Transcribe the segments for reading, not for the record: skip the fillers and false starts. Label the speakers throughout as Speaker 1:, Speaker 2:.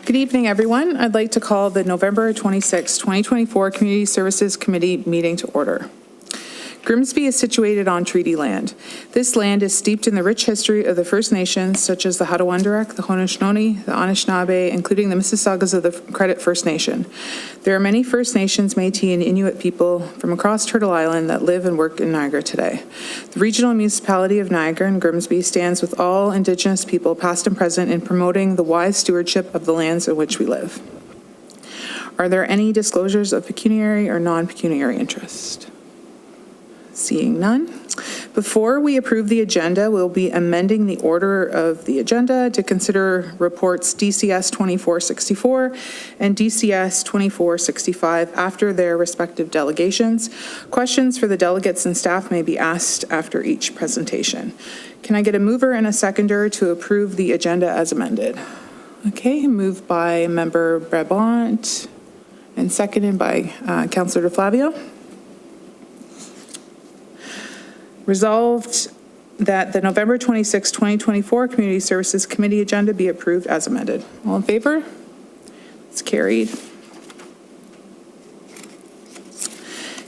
Speaker 1: Good evening, everyone. I'd like to call the November 26, 2024 Community Services Committee meeting to order. Grimsby is situated on treaty land. This land is steeped in the rich history of the First Nations, such as the Hadawandurek, the Haudenosaunee, the Anishinaabe, including the Mississaugas of the Credit First Nation. There are many First Nations, Métis, and Inuit people from across Turtle Island that live and work in Niagara today. The Regional Municipality of Niagara and Grimsby stands with all Indigenous people, past and present, in promoting the wise stewardship of the lands in which we live. Are there any disclosures of pecuniary or non-pecuniary interest? Seeing none. Before we approve the agenda, we'll be amending the order of the agenda to consider reports DCS 2464 and DCS 2465 after their respective delegations. Questions for the delegates and staff may be asked after each presentation. Can I get a mover and a seconder to approve the agenda as amended? Okay, moved by Member Brabant and seconded by Councillor DeFlavio. Resolved that the November 26, 2024 Community Services Committee agenda be approved as amended. All in favor? It's carried.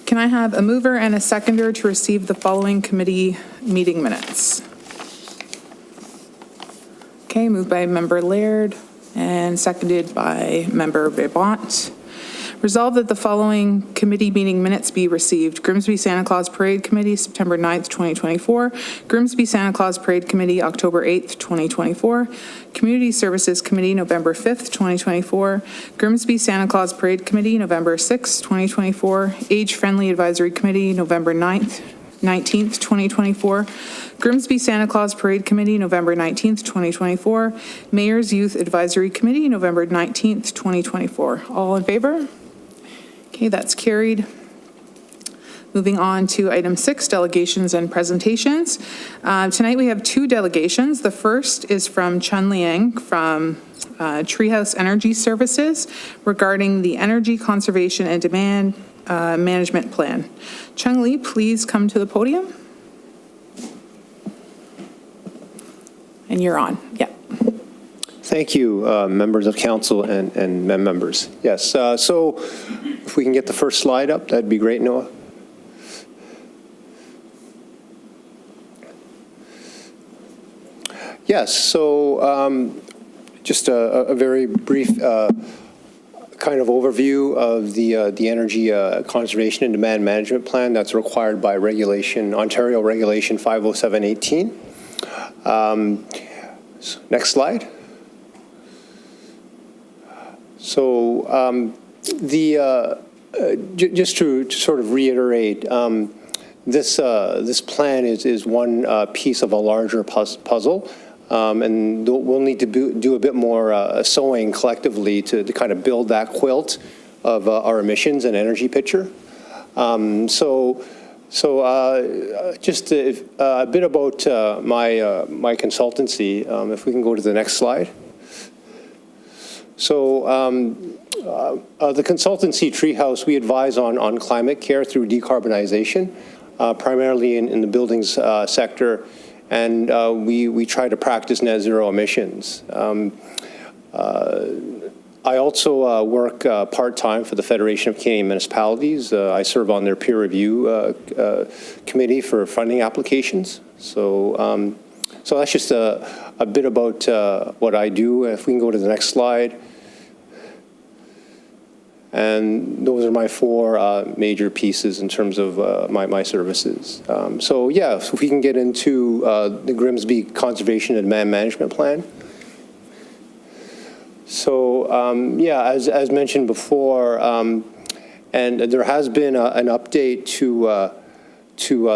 Speaker 1: Can I have a mover and a seconder to receive the following committee meeting minutes? Okay, moved by Member Laird and seconded by Member Brabant. Resolved that the following committee meeting minutes be received. Grimsby Santa Claus Parade Committee, September 9th, 2024. Grimsby Santa Claus Parade Committee, October 8th, 2024. Community Services Committee, November 5th, 2024. Grimsby Santa Claus Parade Committee, November 6th, 2024. Age Friendly Advisory Committee, November 9th, 19th, 2024. Grimsby Santa Claus Parade Committee, November 19th, 2024. Mayor's Youth Advisory Committee, November 19th, 2024. All in favor? Okay, that's carried. Moving on to item 6, delegations and presentations. Tonight we have 2 delegations. The first is from Chun Liang from Treehouse Energy Services regarding the Energy Conservation and Demand Management Plan. Chung Lee, please come to the podium. And you're on. Yeah.
Speaker 2: Thank you, members of council and members. Yes, so if we can get the first slide up, that'd be great, Noah. Yes, so just a very brief kind of overview of the Energy Conservation and Demand Management Plan that's required by regulation, Ontario Regulation 507/18. So next slide. So just to sort of reiterate, this plan is one piece of a larger puzzle, and we'll need to do a bit more sewing collectively to kind of build that quilt of our emissions and energy picture. Just a bit about my consultancy. If we can go to the next slide. So the consultancy Treehouse, we advise on climate care through decarbonization, primarily in the buildings sector, and we try to practice net zero emissions. I also work part-time for the Federation of Canadian Municipalities. I serve on their peer review committee for funding applications. So, so that's just a bit about what I do. If we can go to the next slide. And those are my 4 major pieces in terms of my services. So yeah, so if we can get into the Grimsby Conservation and Demand Management Plan. So yeah, as mentioned before, and there has been an update to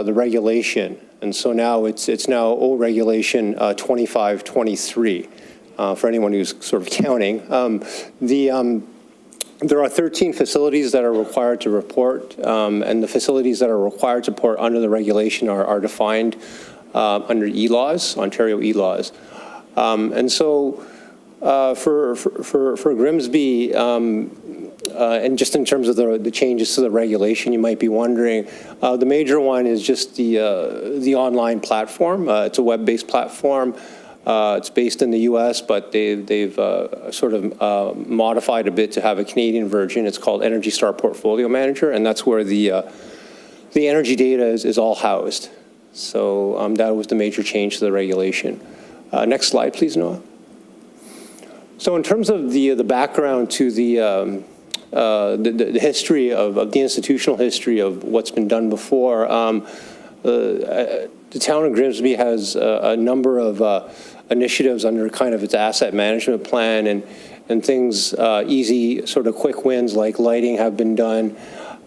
Speaker 2: the regulation, and so now it's now old regulation 2523 for anyone who's sort of counting. There are 13 facilities that are required to report, and the facilities that are required to report under the regulation are defined under e-laws, Ontario e-laws. And so for Grimsby, and just in terms of the changes to the regulation, you might be wondering, the major one is just the online platform. It's a web-based platform. It's based in the U.S., but they've sort of modified a bit to have a Canadian version. It's called Energy Star Portfolio Manager, and that's where the energy data is all housed. So that was the major change to the regulation. Next slide, please, Noah. So in terms of the background to the history of the institutional history of what's been done before, the town of Grimsby has a number of initiatives under kind of its asset management plan, and things, easy sort of quick wins like lighting have been done,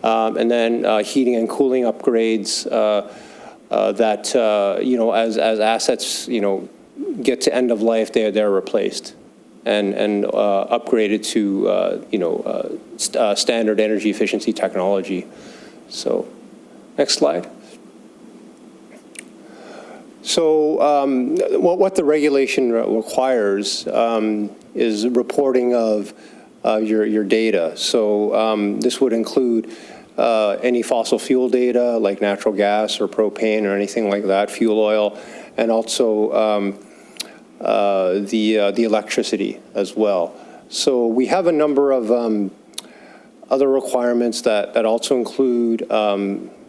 Speaker 2: and then heating and cooling upgrades that, you know, as assets, you know, get to end of life, they're replaced and upgraded to, you know, standard energy efficiency technology. So next slide. So what the regulation requires is reporting of your data. So this would include any fossil fuel data like natural gas or propane or anything like that, fuel oil, and also the electricity as well. So we have a number of other requirements that also include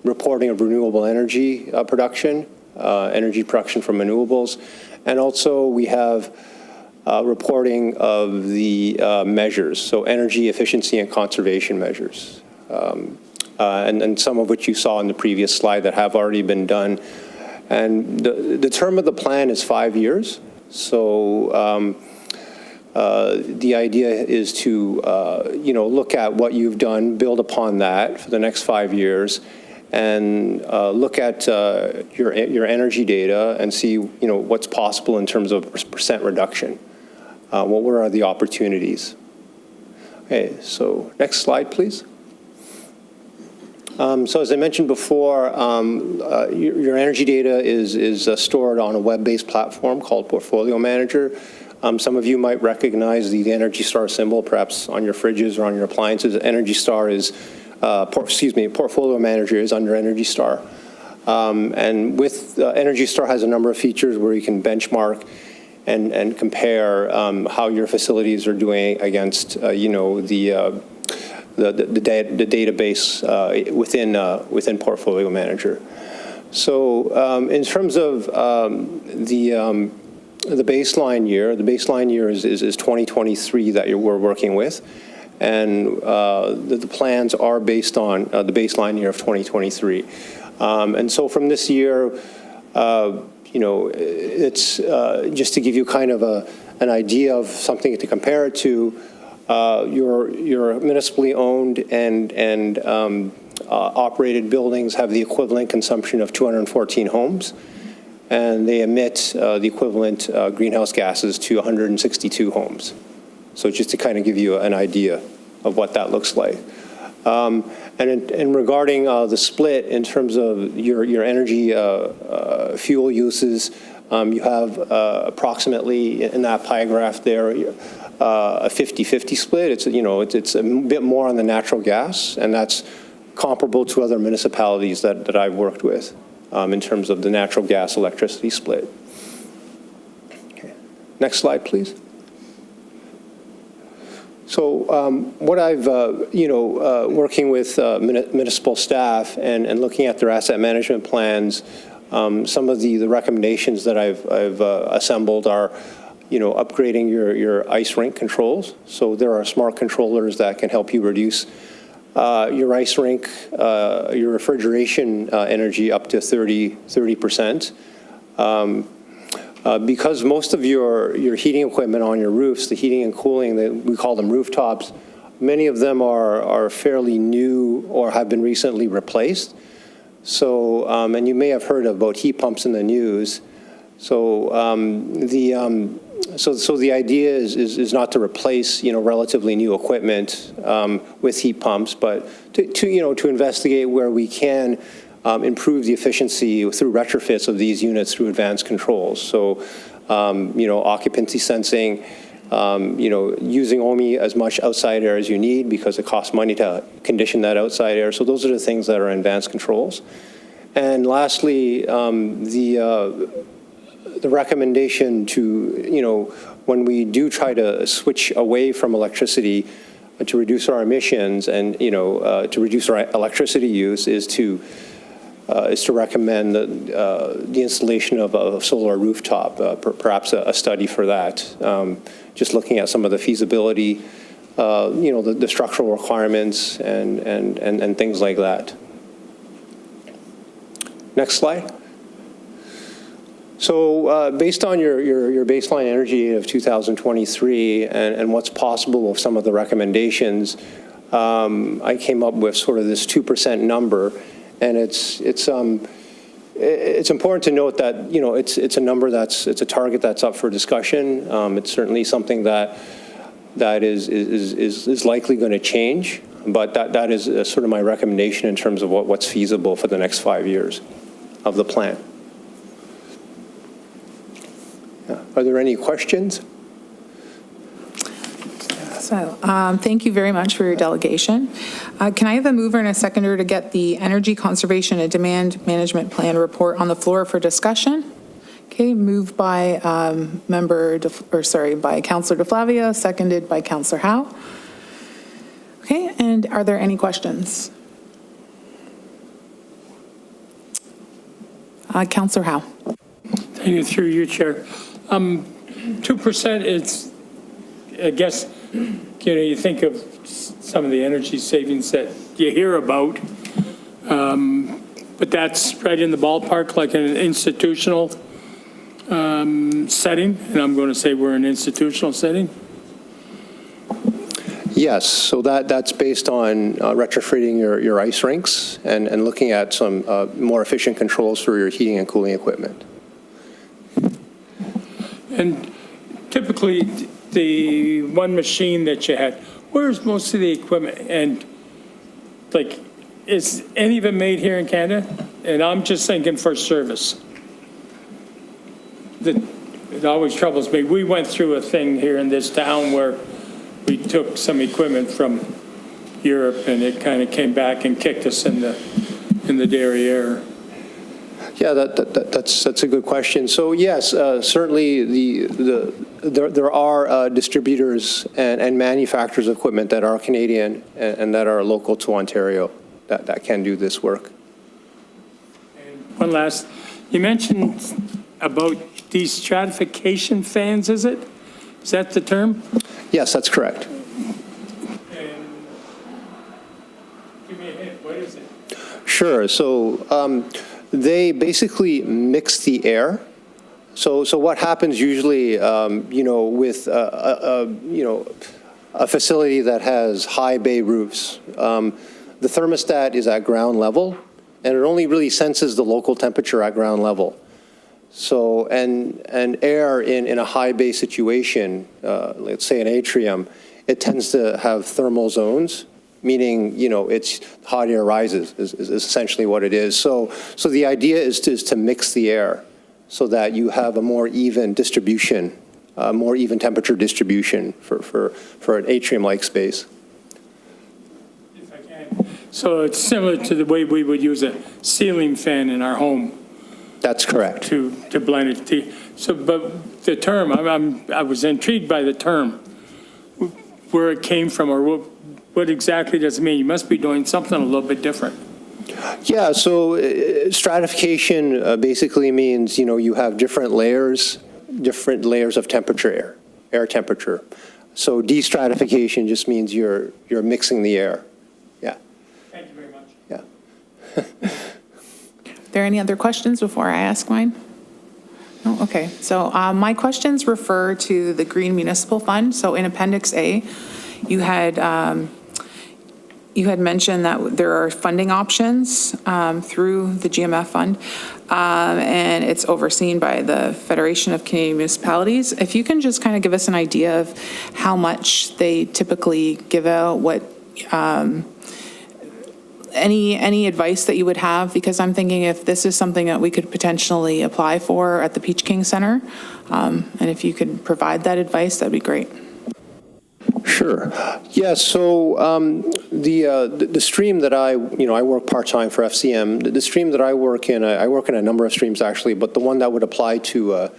Speaker 2: reporting of renewable energy production, energy production from renewables, and also we have reporting of the measures, so energy efficiency and conservation measures, and some of which you saw in the previous slide that have already been done. And the term of the plan is 5 years. So the idea is to, you know, look at what you've done, build upon that for the next 5 years, and look at your energy data and see, you know, what's possible in terms of percent reduction. What are the opportunities? Okay, so next slide, please. So as I mentioned before, your energy data is stored on a web-based platform called Portfolio Manager. Some of you might recognize the Energy Star symbol, perhaps on your fridges or on your appliances. Energy Star is, Portfolio Manager is under Energy Star. And with Energy Star has a number of features where you can benchmark and compare how your facilities are doing against, you know, the database within Portfolio Manager. So in terms of the baseline year is 2023 that we're working with, and the plans are based on the baseline year of 2023. And so from this year, you know, it's just to give you kind of an idea of something to compare it to. Your municipally owned and operated buildings have the equivalent consumption of 214 homes, and they emit the equivalent greenhouse gases to 162 homes. So just to kind of give you an idea of what that looks like. And regarding the split in terms of your energy fuel uses, you have approximately in that pie graph there a 50-50 split. It's, you know, it's a bit more on the natural gas, and that's comparable to other municipalities that I've worked with in terms of the natural gas electricity split. Okay. Next slide, please. So what I've, you know, working with municipal staff and looking at their asset management plans, some of the recommendations that I've assembled are, you know, upgrading your ice rink controls. So there are smart controllers that can help you reduce your ice rink, your refrigeration energy up to 30%. Because most of your heating equipment on your roofs, the heating and cooling, we call them rooftops, many of them are fairly new or have been recently replaced. So, and you may have heard about heat pumps in the news. So so the idea is not to replace, you know, relatively new equipment with heat pumps, but to you know, to investigate where we can improve the efficiency through retrofits of these units through advanced controls. So, you know, occupancy sensing, you know, using only as much outside air as you need because it costs money to condition that outside air. So those are the things that are advanced controls. And lastly, the recommendation to, when we do try to switch away from electricity to reduce our emissions and, to reduce our electricity use is to recommend the installation of a solar rooftop, perhaps a study for that. Just looking at some of the feasibility, the structural requirements and things like that. Next slide. So based on your baseline energy of 2023 and what's possible with some of the recommendations, I came up with sort of this 2% number, and it's important to note that it's a number it's a target that's up for discussion. It's certainly something that is likely going to change, but that is sort of my recommendation in terms of what's feasible for the next 5 years of the plan. Are there any questions?
Speaker 1: So thank you very much for your delegation. Can I have a mover and a seconder to get the Energy Conservation and Demand Management Plan report on the floor for discussion? Okay, moved by by Councillor DeFlavia, seconded by Councillor Howe. Okay, and are there any questions? Councillor Howe.
Speaker 3: Thank you, through you, Chair. 2% is, I guess, you think of some of the energy savings that you hear about, but that's right in the ballpark, like in an institutional setting, and I'm going to say we're in an institutional setting.
Speaker 2: Yes, so that's based on retrofitting your ice rinks and looking at some more efficient controls for your heating and cooling equipment.
Speaker 3: And typically, the one machine that you had, where's most of the equipment? And like, is any of it made here in Canada? And I'm just thinking for service. It always troubles me. We went through a thing here in this town where we took some equipment from Europe, and it kind of came back and kicked us in the derriere.
Speaker 2: Yeah, that's a good question. So yes, certainly there are distributors and manufacturers of equipment that are Canadian and that are local to Ontario that can do this work.
Speaker 3: And one last, you mentioned about these stratification fans, is it? Is that the term?
Speaker 2: Yes, that's correct.
Speaker 3: And give me a hint, what is it?
Speaker 2: Sure. So they basically mix the air. So what happens usually, with a facility that has high bay roofs, the thermostat is at ground level, and it only really senses the local temperature at ground level. So, and air in a high bay situation, let's say an atrium, it tends to have thermal zones, meaning, it's hot air rises is essentially what it is. So the idea is to mix the air so that you have a more even distribution, more even temperature distribution for an atrium-like space.
Speaker 3: If I can. So it's similar to the way we would use a ceiling fan in our home.
Speaker 2: That's correct.
Speaker 3: To blend it. So, but the term, I was intrigued by the term, where it came from, or what exactly does it mean? You must be doing something a little bit different.
Speaker 2: Yeah, so stratification basically means, you have different layers of temperature, air temperature. So destratification just means you're mixing the air. Yeah.
Speaker 3: Thank you very much.
Speaker 2: Yeah.
Speaker 1: Are there any other questions before I ask mine? No? Okay. So my questions refer to the Green Municipal Fund. So in Appendix A, you had mentioned that there are funding options through the GMF fund, and it's overseen by the Federation of Canadian Municipalities. If you can just kind of give us an idea of how much they typically give out, what any advice that you would have, because I'm thinking if this is something that we could potentially apply for at the Peach King Center, and if you could provide that advice, that'd be great.
Speaker 2: Sure. Yeah, so the stream that I work part-time for FCM. The stream that I work in a number of streams actually, but the one that would apply to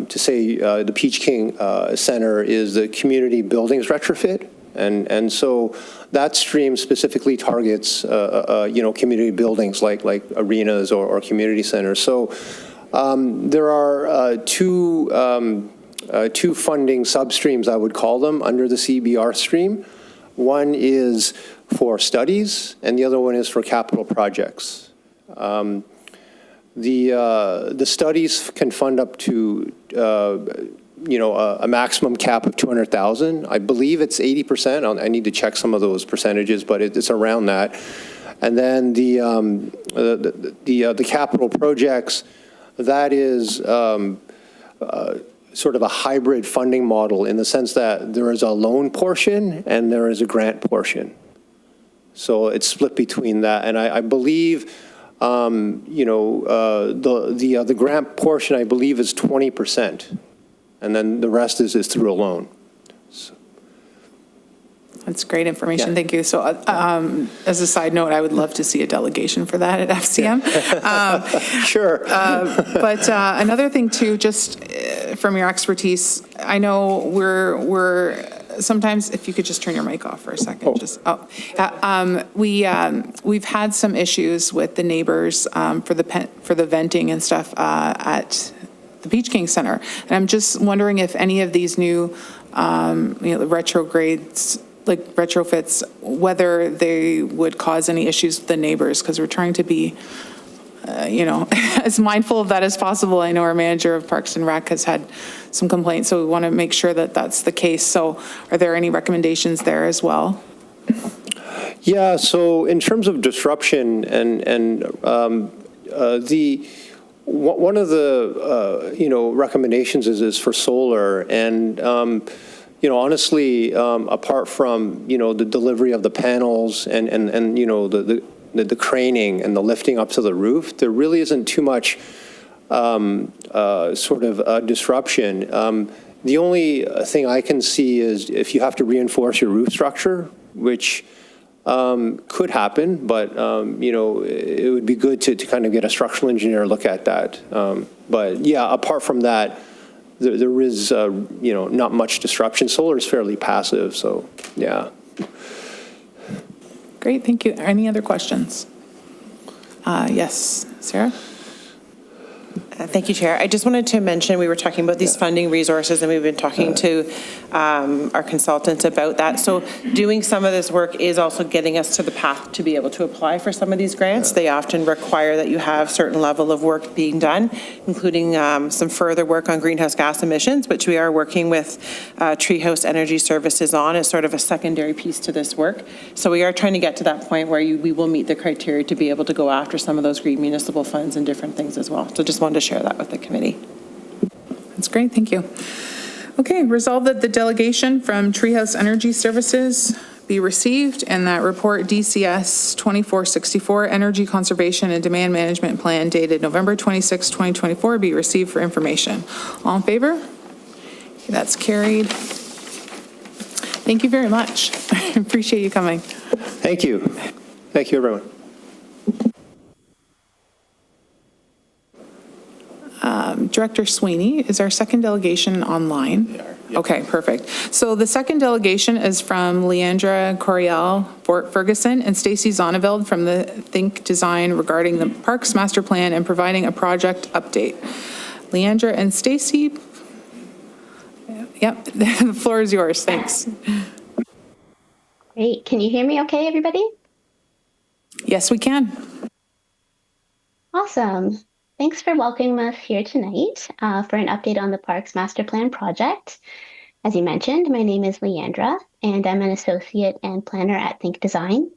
Speaker 2: say the Peach King Center is the community buildings retrofit. And so that stream specifically targets, community buildings like arenas or community centers. So there are two funding substreams, I would call them, under the CBR stream. One is for studies, and the other one is for capital projects. The studies can fund up to a maximum cap of 200,000. I believe it's 80%. I need to check some of those percentages, but it's around that. And then the capital projects, that is sort of a hybrid funding model in the sense that there is a loan portion and there is a grant portion. So it's split between that, and I believe the grant portion I believe is 20%. And then the rest is through a loan. So.
Speaker 1: That's great information.
Speaker 2: Yeah.
Speaker 1: Thank you. So as a side note, I would love to see a delegation for that at FCM.
Speaker 2: Sure.
Speaker 1: But another thing too, just from your expertise, I know we're sometimes, if you could just turn your mic off for a second. We've had some issues with the neighbors for the venting and stuff at the Peach King Center. And I'm just wondering if any of these new, retrogrades, like retrofits, whether they would cause any issues with the neighbors, because we're trying to be, as mindful of that as possible. I know our manager of Parks and Rec has had some complaints, so we want to make sure that that's the case. So are there any recommendations there as well?
Speaker 2: Yeah, so in terms of disruption and one of the, recommendations is for solar. And, honestly, apart from, the delivery of the panels and the craning and the lifting up to the roof, there really isn't too much disruption. The only thing I can see is if you have to reinforce your roof structure, which could happen, but, it would be good to kind of get a structural engineer look at that. But yeah, apart from that, there is, not much disruption. Solar is fairly passive, so yeah.
Speaker 1: Great, thank you. Any other questions? Yes, Sarah?
Speaker 4: Thank you, Chair. I just wanted to mention, we were talking about these funding resources, and we've been talking to our consultants about that. So doing some of this work is also getting us to the path to be able to apply for some of these grants. They often require that you have certain level of work being done, including some further work on greenhouse gas emissions, which we are working with Treehouse Energy Services on as sort of a secondary piece to this work. So we are trying to get to that point where we will meet the criteria to be able to go after some of those green municipal funds and different things as well. So just wanted to share that with the committee.
Speaker 1: That's great, thank you. Okay, resolve that the delegation from Treehouse Energy Services be received and that report DCS 2464 Energy Conservation and Demand Management Plan dated November 26, 2024 be received for information. All in favor? Okay, that's carried. Thank you very much. I appreciate you coming.
Speaker 2: Thank you. Thank you, everyone.
Speaker 1: Director Sweeney, is our second delegation online?
Speaker 5: Yep.
Speaker 1: Okay, perfect. So the second delegation is from Leandra Coriel, Fort Ferguson, and Stacy Zonneveld from the Think Design regarding the Parks Master Plan and providing a project update. Leandra and Stacy, yep, the floor is yours. Thanks.
Speaker 6: Great. Can you hear me okay, everybody?
Speaker 1: Yes, we can.
Speaker 6: Awesome. Thanks for welcoming us here tonight for an update on the Parks Master Plan project. As you mentioned, my name is Leandra, and I'm an associate and planner at Think Design.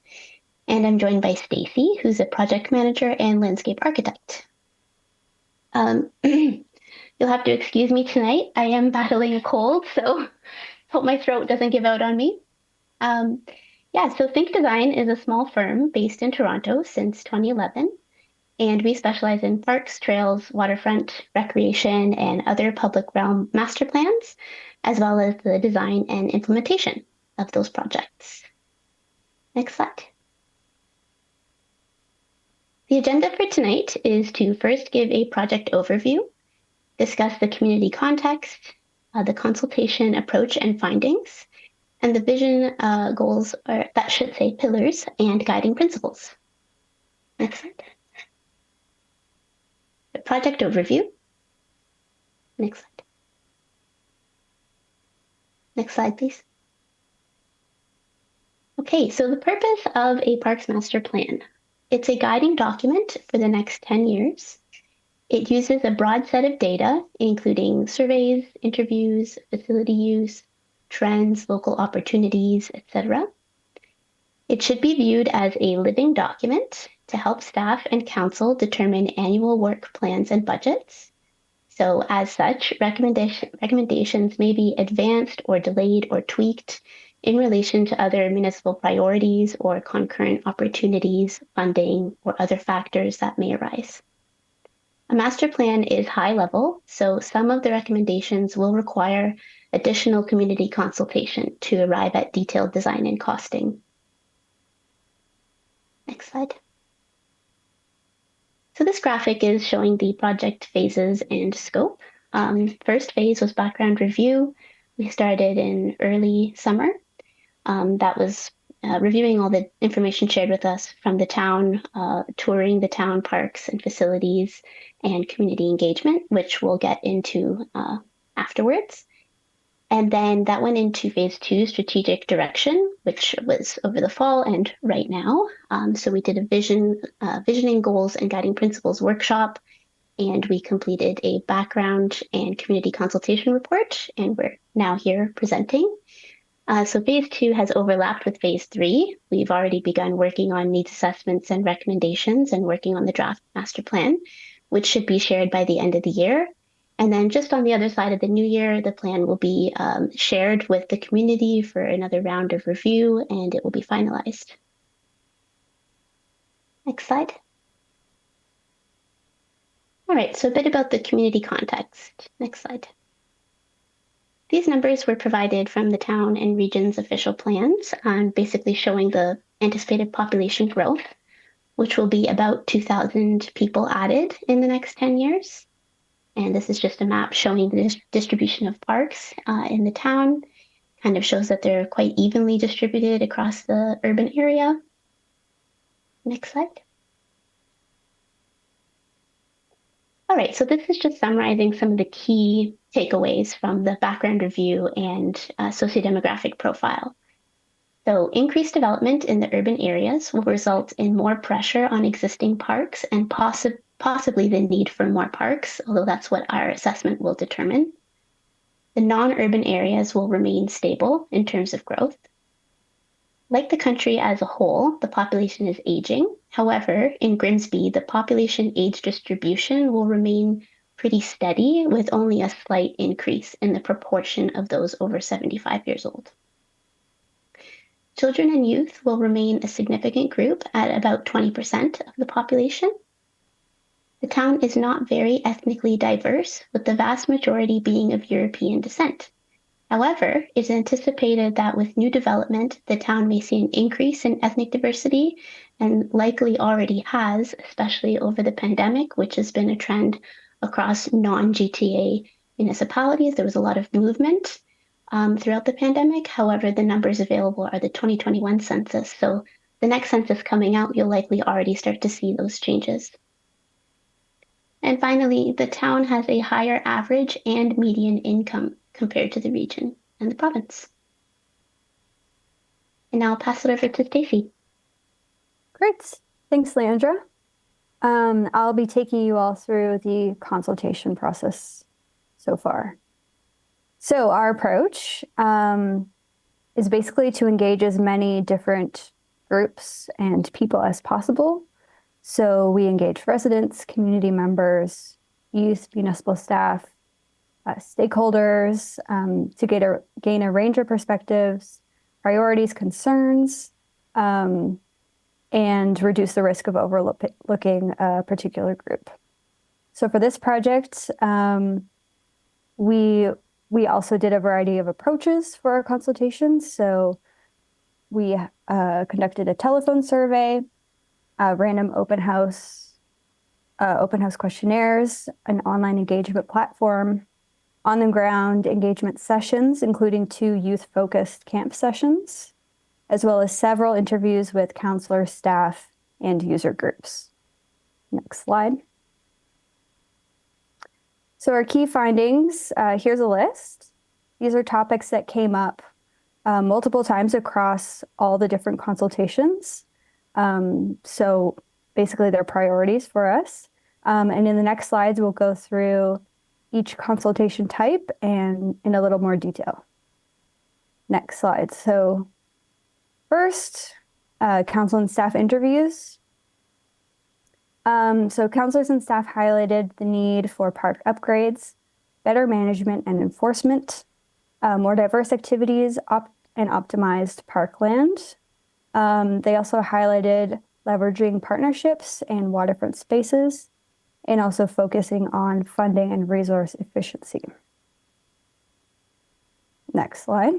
Speaker 6: And I'm joined by Stacy, who's a project manager and landscape architect. You'll have to excuse me tonight. I am battling a cold, so hope my throat doesn't give out on me. So Think Design is a small firm based in Toronto since 2011. and we specialize in parks, trails, waterfront, recreation, and other public realm master plans, as well as the design and implementation of those projects. Next slide. The agenda for tonight is to first give a project overview, discuss the community context, the consultation approach and findings, and the vision goals, or that should say pillars and guiding principles. Next slide. The project overview. Next slide. Next slide, please. Okay, so the purpose of a Parks Master Plan. It's a guiding document for the next 10 years. It uses a broad set of data, including surveys, interviews, facility use, trends, local opportunities, etc. It should be viewed as a living document to help staff and council determine annual work plans and budgets. So as such, recommendations may be advanced or delayed or tweaked in relation to other municipal priorities or concurrent opportunities, funding, or other factors that may arise. A master plan is high level, so some of the recommendations will require additional community consultation to arrive at detailed design and costing. Next slide. So this graphic is showing the project phases and scope. First phase was background review. We started in early summer. That was reviewing all the information shared with us from the town, touring the town parks and facilities, and community engagement, which we'll get into afterwards. And then that went into phase 2, strategic direction, which was over the fall and right now. So we did a visioning goals and guiding principles workshop, and we completed a background and community consultation report, and we're now here presenting. So phase 2 has overlapped with phase 3. We've already begun working on needs assessments and recommendations and working on the draft master plan, which should be shared by the end of the year. And then just on the other side of the new year, the plan will be shared with the community for another round of review, and it will be finalized. Next slide. All right, so a bit about the community context. Next slide. These numbers were provided from the town and region's official plans, basically showing the anticipated population growth, which will be about 2,000 people added in the next 10 years. And this is just a map showing the distribution of parks in the town. Kind of shows that they're quite evenly distributed across the urban area. Next slide. All right, so this is just summarizing some of the key takeaways from the background review and sociodemographic profile. So increased development in the urban areas will result in more pressure on existing parks and possibly the need for more parks, although that's what our assessment will determine. The non-urban areas will remain stable in terms of growth. Like the country as a whole, the population is aging. However, in Grimsby, the population age distribution will remain pretty steady, with only a slight increase in the proportion of those over 75 years old. Children and youth will remain a significant group at about 20% of the population. The town is not very ethnically diverse, with the vast majority being of European descent. However, it's anticipated that with new development, the town may see an increase in ethnic diversity, and likely already has, especially over the pandemic, which has been a trend across non-GTA municipalities. There was a lot of movement throughout the pandemic. However, the numbers available are the 2021 census. So the next census coming out, you'll likely already start to see those changes. And finally, the town has a higher average and median income compared to the region and the province. And now I'll pass it over to Stacey.
Speaker 5: Great. Thanks, Leandra. I'll be taking you all through the consultation process so far. So our approach is basically to engage as many different groups and people as possible. So we engage residents, community members, youth, municipal staff, stakeholders to gain a range of perspectives, priorities, concerns, and reduce the risk of overlooking a particular group. So for this project, we also did a variety of approaches for our consultations. So we conducted a telephone survey, random open house questionnaires, an online engagement platform, on-the-ground engagement sessions, including 2 youth-focused camp sessions, as well as several interviews with counselors, staff, and user groups. Next slide. So our key findings, here's a list. These are topics that came up multiple times across all the different consultations. So basically they're priorities for us. And in the next slides, we'll go through each consultation type and in a little more detail. Next slide. So first, council and staff interviews. So counselors and staff highlighted the need for park upgrades, better management and enforcement, more diverse activities, and optimized parkland. They also highlighted leveraging partnerships and waterfront spaces, and also focusing on funding and resource efficiency. Next slide.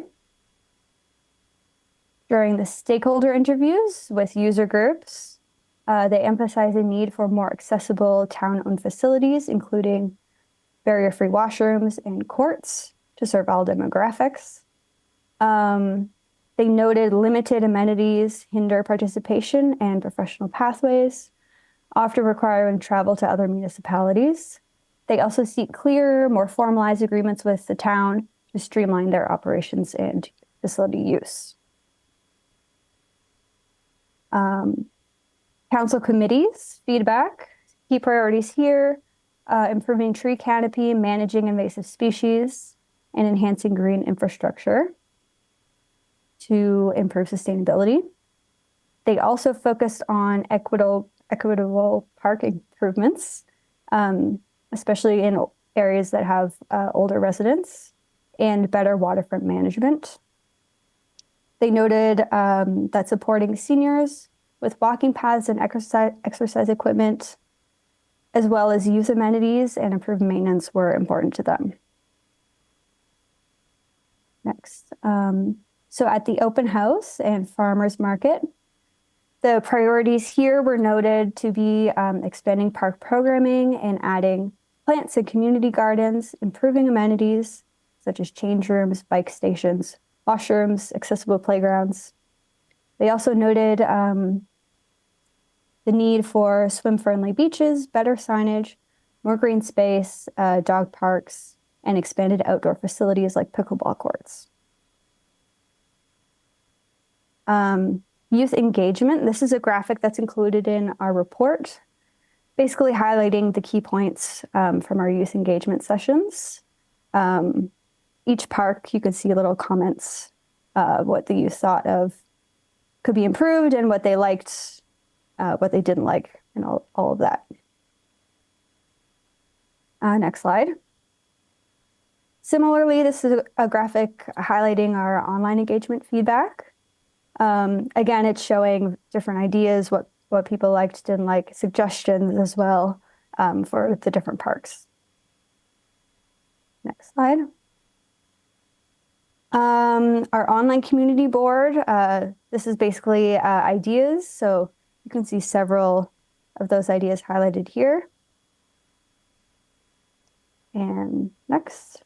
Speaker 5: During the stakeholder interviews with user groups, they emphasize the need for more accessible town-owned facilities, including barrier-free washrooms and courts to serve all demographics. They noted limited amenities hinder participation and professional pathways, often requiring travel to other municipalities. They also seek clearer, more formalized agreements with the town to streamline their operations and facility use. Council committees, feedback, key priorities here, improving tree canopy, managing invasive species, and enhancing green infrastructure to improve sustainability. They also focused on equitable park improvements, especially in areas that have older residents, and better waterfront management. They noted that supporting seniors with walking paths and exercise equipment, as well as youth amenities and improved maintenance, were important to them. Next. So at the open house and farmers market, the priorities here were noted to be expanding park programming and adding plants and community gardens, improving amenities such as change rooms, bike stations, washrooms, accessible playgrounds. They also noted the need for swim-friendly beaches, better signage, more green space, dog parks, and expanded outdoor facilities like pickleball courts. Youth engagement. This is a graphic that's included in our report, basically highlighting the key points from our youth engagement sessions. Each park, you can see little comments, what the youth thought of could be improved and what they liked, what they didn't like, and all of that. Next slide. Similarly, this is a graphic highlighting our online engagement feedback. Again, it's showing different ideas, what people liked, didn't like, suggestions as well for the different parks. Next slide. Our online community board, this is basically ideas. So you can see several of those ideas highlighted here. And next.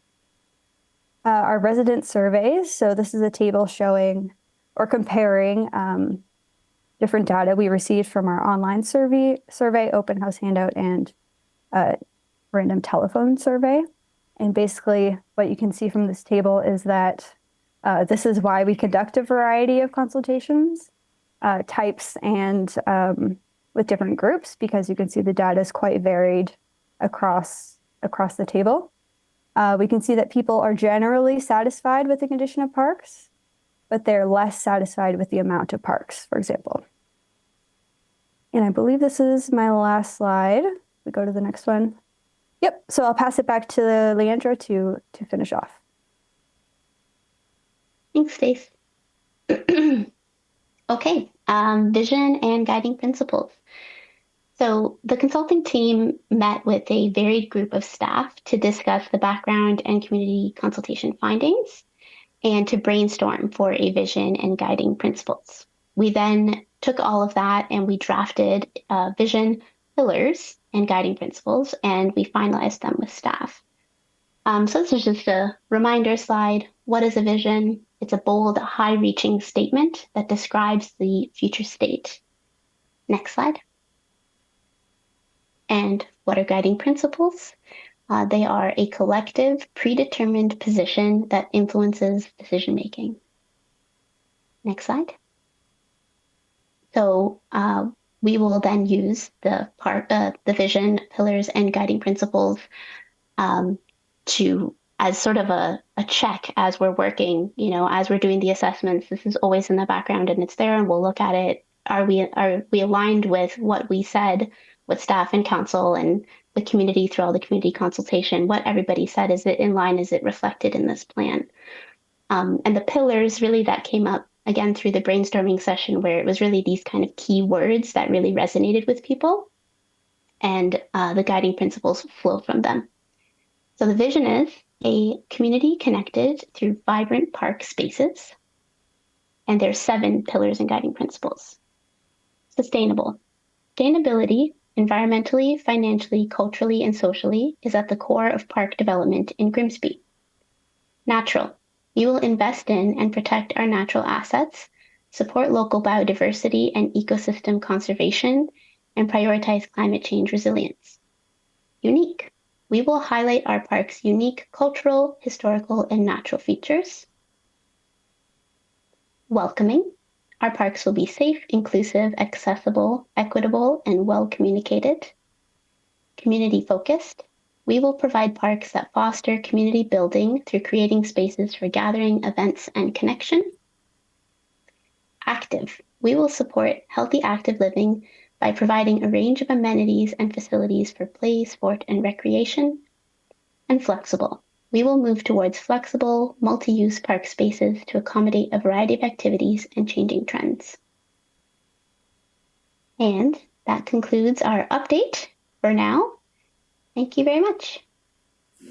Speaker 5: Our resident surveys. So this is a table showing or comparing different data we received from our online survey, open house handout, and random telephone survey. And basically what you can see from this table is that this is why we conduct a variety of consultations, types, and with different groups, because you can see the data is quite varied across the table. We can see that people are generally satisfied with the condition of parks, but they're less satisfied with the amount of parks, for example. And I believe this is my last slide. We go to the next one. Yep, so I'll pass it back to Leandra to finish off.
Speaker 6: Thanks, Stace. Okay, vision and guiding principles. So the consulting team met with a varied group of staff to discuss the background and community consultation findings and to brainstorm for a vision and guiding principles. We then took all of that and we drafted vision pillars and guiding principles, and we finalized them with staff. So this is just a reminder slide. What is a vision? It's a bold, high-reaching statement that describes the future state. Next slide. And what are guiding principles? They are a collective, predetermined position that influences decision-making. Next slide. So we will then use the vision, pillars, and guiding principles as sort of a check as we're working, as we're doing the assessments. This is always in the background and it's there, and we'll look at it. Are we aligned with what we said with staff and council and the community through all the community consultation? What everybody said, is it in line? Is it reflected in this plan? And the pillars, really, that came up again through the brainstorming session, where it was really these kind of key words that really resonated with people, and the guiding principles flow from them. So the vision is a community connected through vibrant park spaces, and there's 7 pillars and guiding principles. Sustainable. Sustainability, environmentally, financially, culturally, and socially, is at the core of park development in Grimsby. Natural. We will invest in and protect our natural assets, support local biodiversity and ecosystem conservation, and prioritize climate change resilience. Unique. We will highlight our park's unique cultural, historical, and natural features. Welcoming. Our parks will be safe, inclusive, accessible, equitable, and well communicated. Community focused. We will provide parks that foster community building through creating spaces for gathering, events, and connection. Active. We will support healthy active living by providing a range of amenities and facilities for play, sport, and recreation. And flexible. We will move towards flexible, multi-use park spaces to accommodate a variety of activities and changing trends. And that concludes our update for now. Thank you very much.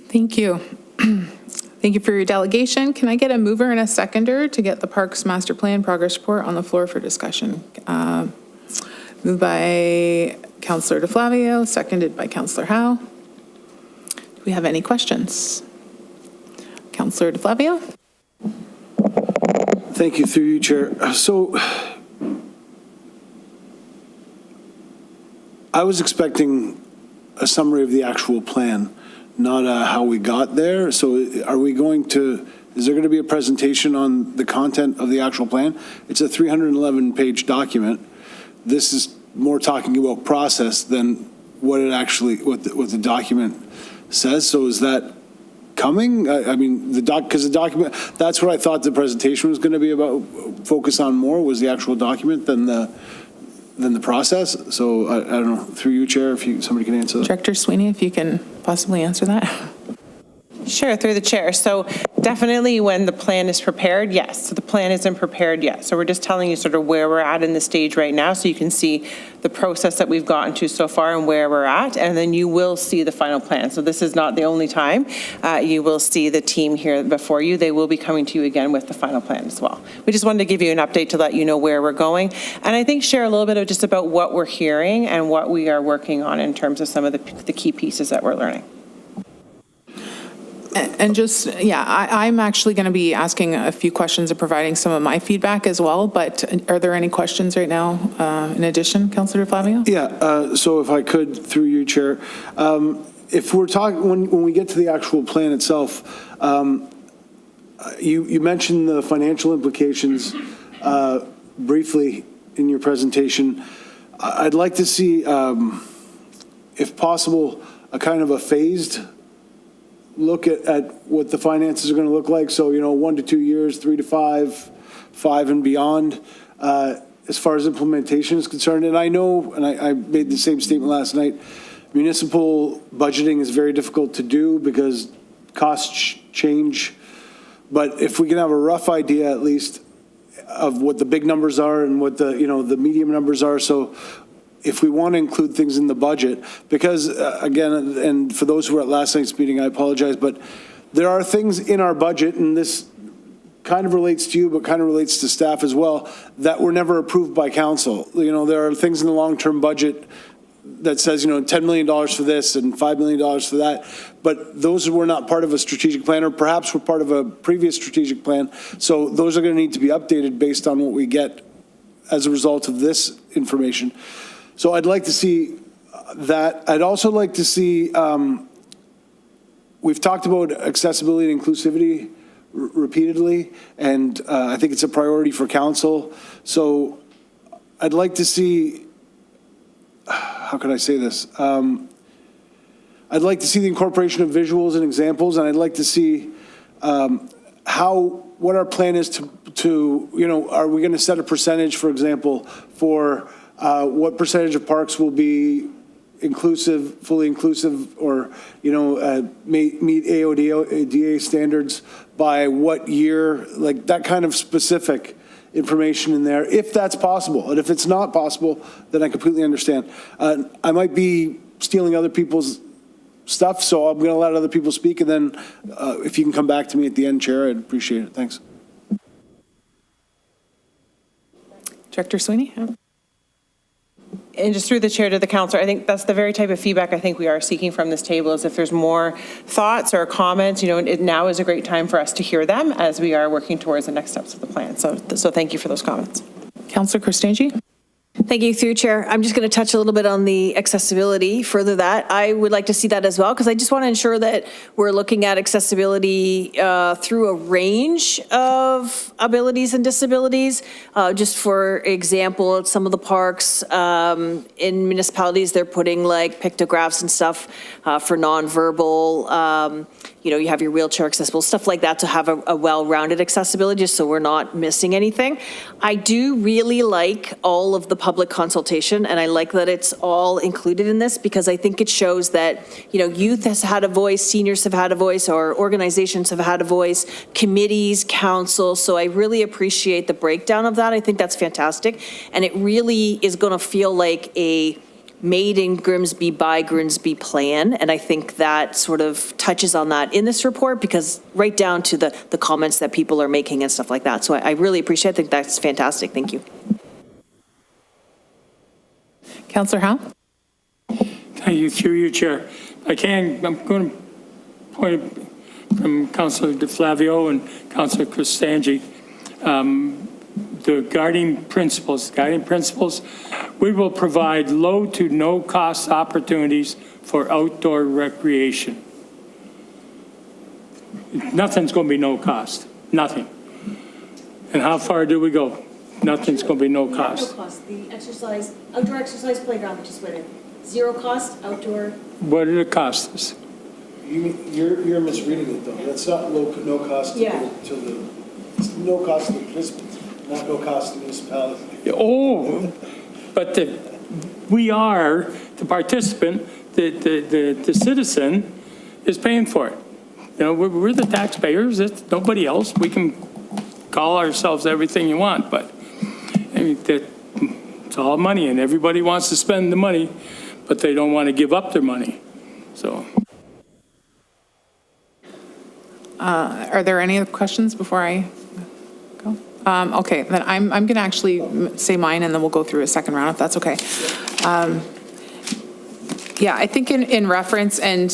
Speaker 1: Thank you. Thank you for your delegation. Can I get a mover and a seconder to get the Parks Master Plan Progress Report on the floor for discussion? Moved by Councillor DeFlavio, seconded by Councillor Howe. Do we have any questions? Councillor DeFlavio?
Speaker 7: Thank you, through you, Chair. So I was expecting a summary of the actual plan, not how we got there. So is there going to be a presentation on the content of the actual plan? It's a 311-page document. This is more talking about process than what the document says. So is that coming? I mean, because the document, that's what I thought the presentation was going to be about, focus on more, was the actual document than the process. So I don't know, through you, Chair, if somebody can answer that.
Speaker 1: Director Sweeney, if you can possibly answer that.
Speaker 4: Sure, through the chair. So definitely when the plan is prepared, yes. So the plan isn't prepared yet. So we're just telling you sort of where we're at in the stage right now, so you can see the process that we've gotten to so far and where we're at, and then you will see the final plan. So this is not the only time. You will see the team here before you. They will be coming to you again with the final plan as well. We just wanted to give you an update to let you know where we're going, and I think share a little bit of just about what we're hearing and what we are working on in terms of some of the key pieces that we're learning.
Speaker 1: And just, I'm actually going to be asking a few questions and providing some of my feedback as well, but are there any questions right now in addition, Councillor Flavio?
Speaker 7: Yeah, so if I could, through you, Chair, if we're talking, when we get to the actual plan itself, you mentioned the financial implications briefly in your presentation. I'd like to see, if possible, a kind of a phased look at what the finances are going to look like. So, 1 to 2 years, 3 to 5, 5 and beyond, as far as implementation is concerned. And I know, and I made the same statement last night, municipal budgeting is very difficult to do because costs change. But if we can have a rough idea, at least of what the big numbers are and what the, the medium numbers are. So if we want to include things in the budget, because again, and for those who were at last night's meeting, I apologize, but there are things in our budget, and this kind of relates to you, but kind of relates to staff as well, that were never approved by council. There are things in the long-term budget that says, $10 million for this and $5 million for that. But those were not part of a strategic plan, or perhaps were part of a previous strategic plan. So those are going to need to be updated based on what we get as a result of this information. So I'd like to see that. I'd also like to see, we've talked about accessibility and inclusivity repeatedly, and I think it's a priority for council. So I'd like to see, how can I say this? I'd like to see the incorporation of visuals and examples, and I'd like to see what our plan is to are we going to set a percentage, for example, for what percentage of parks will be inclusive, fully inclusive, or, meet AODA standards by what year, like that kind of specific information in there, if that's possible. And if it's not possible, then I completely understand. I might be stealing other people's stuff, so I'm going to let other people speak, and then if you can come back to me at the end, Chair, I'd appreciate it. Thanks.
Speaker 1: Director Sweeney?
Speaker 4: And just through the chair to the councillor, I think that's the very type of feedback I think we are seeking from this table, is if there's more thoughts or comments, now is a great time for us to hear them as we are working towards the next steps of the plan. So thank you for those comments.
Speaker 1: Councillor Kristangi?
Speaker 8: Thank you, through chair. I'm just going to touch a little bit on the accessibility. Further that, I would like to see that as well, because I just want to ensure that we're looking at accessibility through a range of abilities and disabilities. Just for example, at some of the parks in municipalities, they're putting like pictographs and stuff for nonverbal. You have your wheelchair accessible, stuff like that, to have a well-rounded accessibility, just so we're not missing anything. I do really like all of the public consultation, and I like that it's all included in this, because I think it shows that, youth has had a voice, seniors have had a voice, or organizations have had a voice, committees, council. So I really appreciate the breakdown of that. I think that's fantastic. And it really is going to feel like a made in Grimsby by Grimsby plan. And I think that sort of touches on that in this report, because right down to the comments that people are making and stuff like that. So I really appreciate it. I think that's fantastic. Thank you.
Speaker 1: Councillor Howe?
Speaker 3: Thank you, through you, Chair. I'm going to point from Councillor DeFlavio and Councillor Kristangi. The guiding principles, we will provide low to no cost opportunities for outdoor recreation. Nothing's going to be no cost, nothing. And how far do we go? Nothing's going to be no cost.
Speaker 8: No cost. The outdoor exercise playground, which is what zero cost outdoor.
Speaker 3: What did it cost us?
Speaker 7: You're misreading it, though. That's not no cost to the, it's no cost to the participants, not no cost to the municipality.
Speaker 3: Oh, but we are, the participant, the citizen is paying for it. We're the taxpayers, it's nobody else. We can call ourselves everything you want, but I mean, it's all money, and everybody wants to spend the money, but they don't want to give up their money, so.
Speaker 1: Are there any other questions before I go? Okay, then I'm going to actually say mine, and then we'll go through a second round, if that's okay. Yeah, I think in reference, and,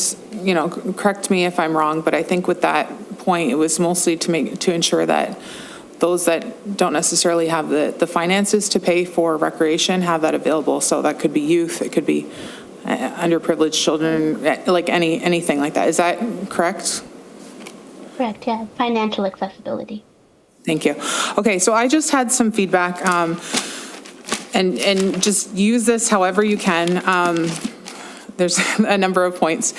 Speaker 1: correct me if I'm wrong, but I think with that point, it was mostly to ensure that those that don't necessarily have the finances to pay for recreation have that available. So that could be youth, it could be underprivileged children, like anything like that. Is that correct?
Speaker 6: Correct, yeah. Financial accessibility.
Speaker 1: Thank you. Okay, so I just had some feedback, and just use this however you can. There's a number of points.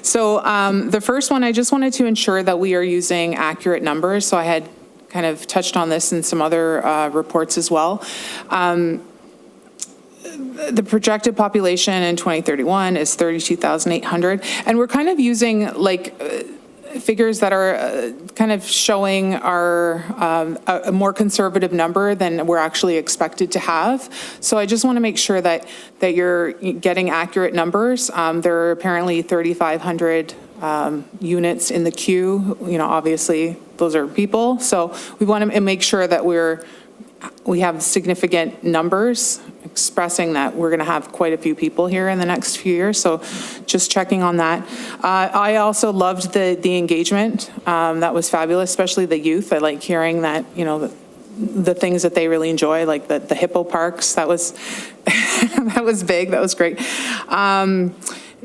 Speaker 1: So the first one, I just wanted to ensure that we are using accurate numbers. So I had kind of touched on this in some other reports as well. The projected population in 2031 is 32,800, and we're kind of using like figures that are kind of showing are a more conservative number than we're actually expected to have. So I just want to make sure that you're getting accurate numbers. There are apparently 3,500 units in the queue. You know, obviously, those are people. So we want to make sure that we have significant numbers expressing that we're going to have quite a few people here in the next few years. So just checking on that. I also loved the engagement. That was fabulous, especially the youth. I like hearing that, you know, the things that they really enjoy, like the hippo parks. That was, that was big. That was great.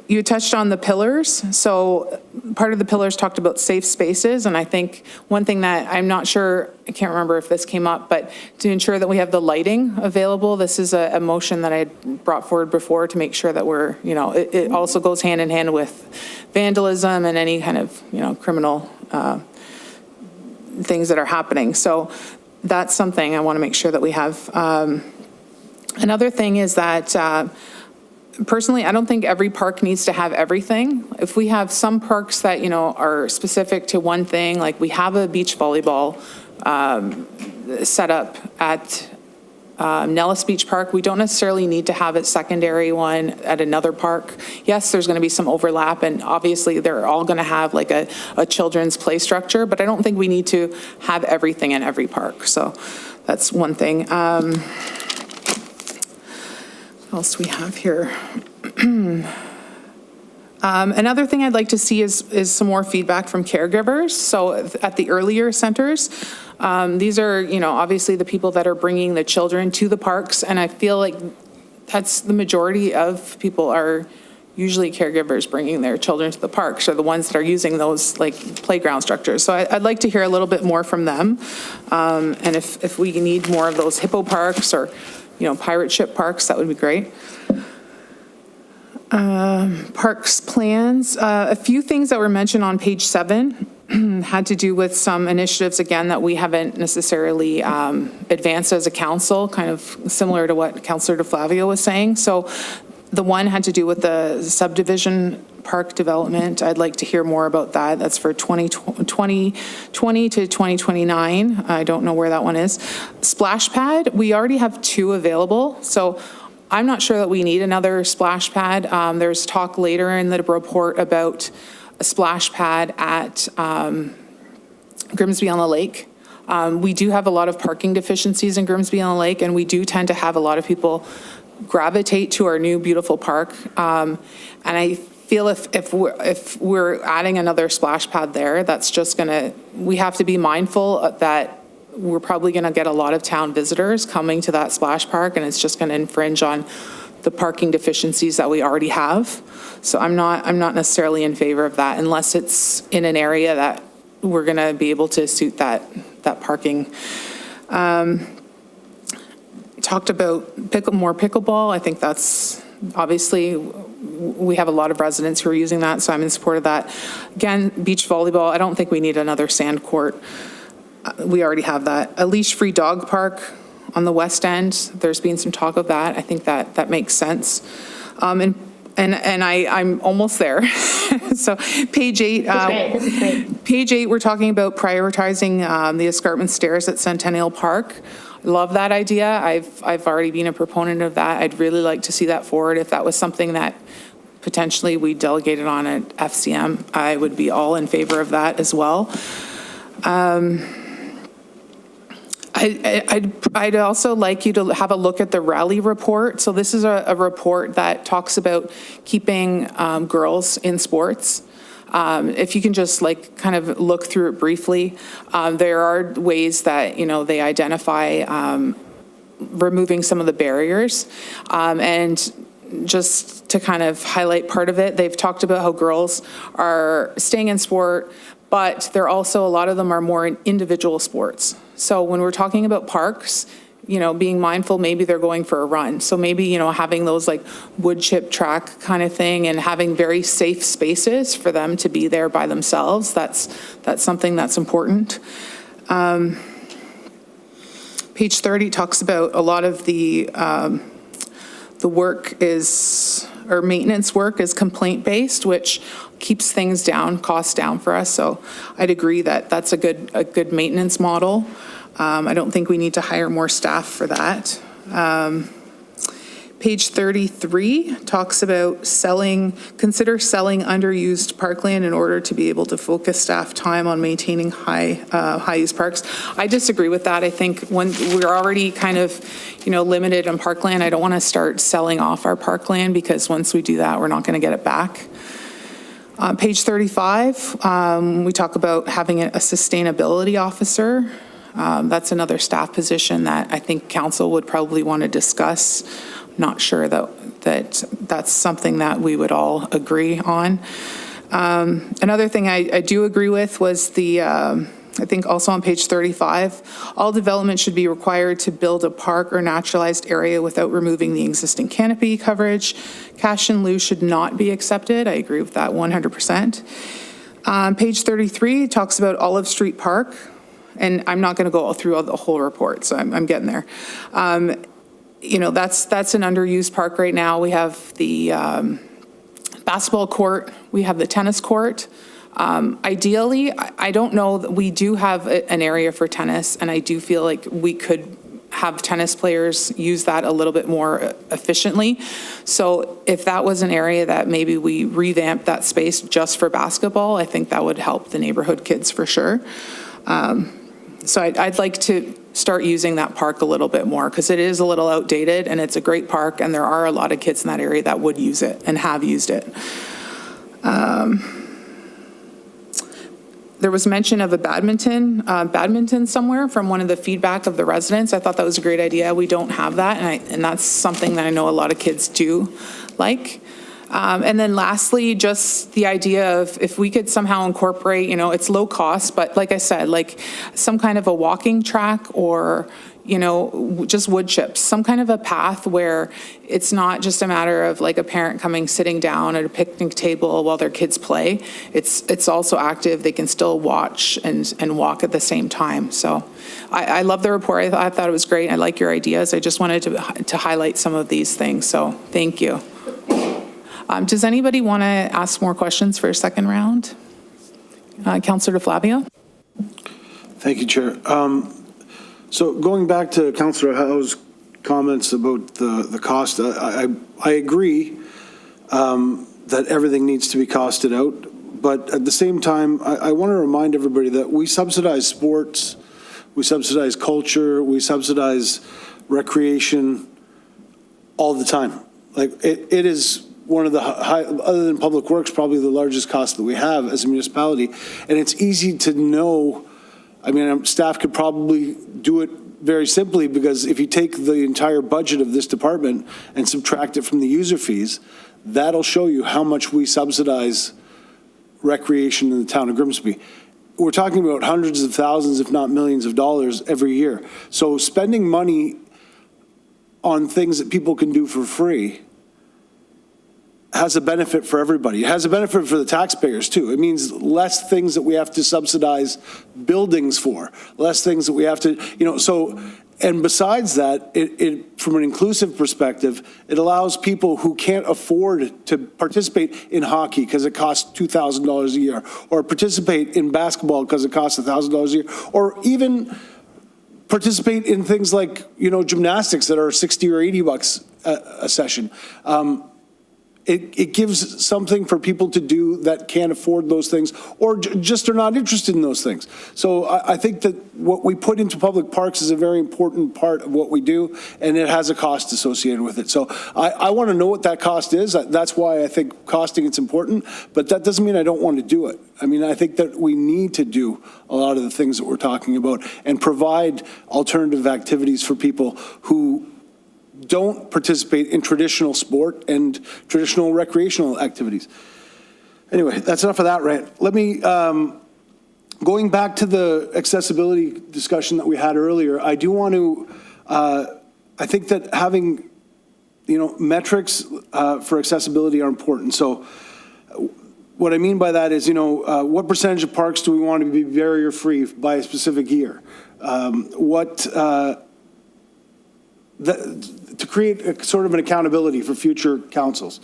Speaker 1: You touched on the pillars. So part of the pillars talked about safe spaces. And I think one thing that I'm not sure, I can't remember if this came up, but to ensure that we have the lighting available, this is a motion that I had brought forward before to make sure that we're, you know, it also goes hand in hand with vandalism and any kind of, you know, criminal things that are happening. So that's something I want to make sure that we have. Another thing is that personally, I don't think every park needs to have everything. If we have some parks that, you know, are specific to one thing, like we have a beach volleyball set up at Nellis Beach Park, we don't necessarily need to have a secondary one at another park. Yes, there's going to be some overlap, and obviously they're all going to have like a children's play structure, but I don't think we need to have everything in every park. So that's one thing. What else do we have here? Another thing I'd like to see is some more feedback from caregivers. So at the earlier centers, these are, you know, obviously the people that are bringing the children to the parks, and I feel like that's the majority of people are usually caregivers bringing their children to the parks, or the ones that are using those like playground structures. So I'd like to hear a little bit more from them. And if we need more of those hippo parks or, you know, pirate ship parks, that would be great. Parks plans, a few things that were mentioned on page 7 had to do with some initiatives, again, that we haven't necessarily advanced as a council, kind of similar to what Councillor DeFlavio was saying. So the one had to do with the subdivision park development. I'd like to hear more about that. That's for 2020 to 2029. I don't know where that one is. Splash pad, we already have 2 available. So I'm not sure that we need another splash pad. There's talk later in the report about a splash pad at Grimsby on the Lake. We do have a lot of parking deficiencies in Grimsby on the Lake, and we do tend to have a lot of people gravitate to our new beautiful park. And I feel if we're adding another splash pad there, that's just gonna, we have to be mindful that we're probably gonna get a lot of town visitors coming to that splash park, and it's just gonna infringe on the parking deficiencies that we already have. So I'm not necessarily in favor of that unless it's in an area that we're gonna be able to suit that parking. Talked about more pickleball. I think that's obviously, we have a lot of residents who are using that, so I'm in support of that. Again, beach volleyball, I don't think we need another sand court. We already have that. A leash-free dog park on the west end, there's been some talk of that. I think that makes sense. And I'm almost there. So page 8.
Speaker 6: This is great.
Speaker 1: Page 8, we're talking about prioritizing the escarpment stairs at Centennial Park. Love that idea. I've already been a proponent of that. I'd really like to see that forward. If that was something that potentially we delegated on at FCM, I would be all in favor of that as well. I'd also like you to have a look at the rally report. So this is a report that talks about keeping girls in sports. If you can just like kind of look through it briefly, there are ways that, you know, they identify removing some of the barriers. And just to kind of highlight part of it, they've talked about how girls are staying in sport, but they're also, a lot of them are more in individual sports. So when we're talking about parks, you know, being mindful, maybe they're going for a run. So maybe, you know, having those like wood chip track kind of thing and having very safe spaces for them to be there by themselves. That's something that's important. Page 30 talks about a lot of the work is, or maintenance work is complaint-based, which keeps things down, costs down for us. So I'd agree that that's a good maintenance model. I don't think we need to hire more staff for that. Page 33 talks about consider selling underused parkland in order to be able to focus staff time on maintaining high-use parks. I disagree with that. I think when we're already kind of, limited on parkland, I don't want to start selling off our parkland, because once we do that, we're not going to get it back. Page 35, we talk about having a sustainability officer. That's another staff position that I think council would probably want to discuss. Not sure that's something that we would all agree on. Another thing I do agree with was I think also on page 35, all development should be required to build a park or naturalized area without removing the existing canopy coverage. Cash in lieu should not be accepted. I agree with that 100%. Page 33 talks about Olive Street Park, and I'm not going to go through the whole report, so I'm getting there. That's an underused park right now. We have the basketball court, we have the tennis court. Ideally, I don't know, that we do have an area for tennis, and I do feel like we could have tennis players use that a little bit more efficiently. So if that was an area that maybe we revamp that space just for basketball, I think that would help the neighborhood kids for sure. So I'd like to start using that park a little bit more, because it is a little outdated and it's a great park, and there are a lot of kids in that area that would use it and have used it. There was mention of a badminton somewhere from one of the feedback of the residents. I thought that was a great idea. We don't have that, and that's something that I know a lot of kids do like. And then lastly, just the idea of if we could somehow incorporate, it's low cost, but like I said, like some kind of a walking track, or, just wood chips, some kind of a path where it's not just a matter of like a parent sitting down at a picnic table while their kids play. It's also active. They can still watch and walk at the same time. So I love the report. I thought it was great. I like your ideas. I just wanted to highlight some of these things. So thank you. Does anybody want to ask more questions for a second round? Councillor DeFlavio?
Speaker 7: Thank you, Chair. So going back to Councillor Howe's comments about the cost, I agree that everything needs to be costed out. But at the same time, I want to remind everybody that we subsidize sports, we subsidize culture, we subsidize recreation all the time. Like it is one of the other than public works, probably the largest cost that we have as a municipality. And it's easy to know, staff could probably do it very simply, because if you take the entire budget of this department and subtract it from the user fees, that'll show you how much we subsidize recreation in the town of Grimsby. We're talking about hundreds of thousands, if not millions of dollars every year. So spending money on things that people can do for free has a benefit for everybody. It has a benefit for the taxpayers too. It means less things that we have to subsidize buildings for, less things that we have to, and besides that, it from an inclusive perspective, it allows people who can't afford to participate in hockey because it costs $2,000 a year, or participate in basketball because it costs $1,000 a year, or even participate in things like, gymnastics that are 60 or 80 bucks a session. It gives something for people to do that can't afford those things, or just are not interested in those things. So I think that what we put into public parks is a very important part of what we do, and it has a cost associated with it. So I want to know what that cost is. That's why I think costing it's important, but that doesn't mean I don't want to do it. I think that we need to do a lot of the things that we're talking about and provide alternative activities for people who don't participate in traditional sport and traditional recreational activities. Anyway, that's enough of that rant. Let me, going back to the accessibility discussion that we had earlier, I do want to, I think that having, metrics for accessibility are important. So what I mean by that is, what percentage of parks do we want to be barrier-free by a specific year? To create a sort of an accountability for future councils.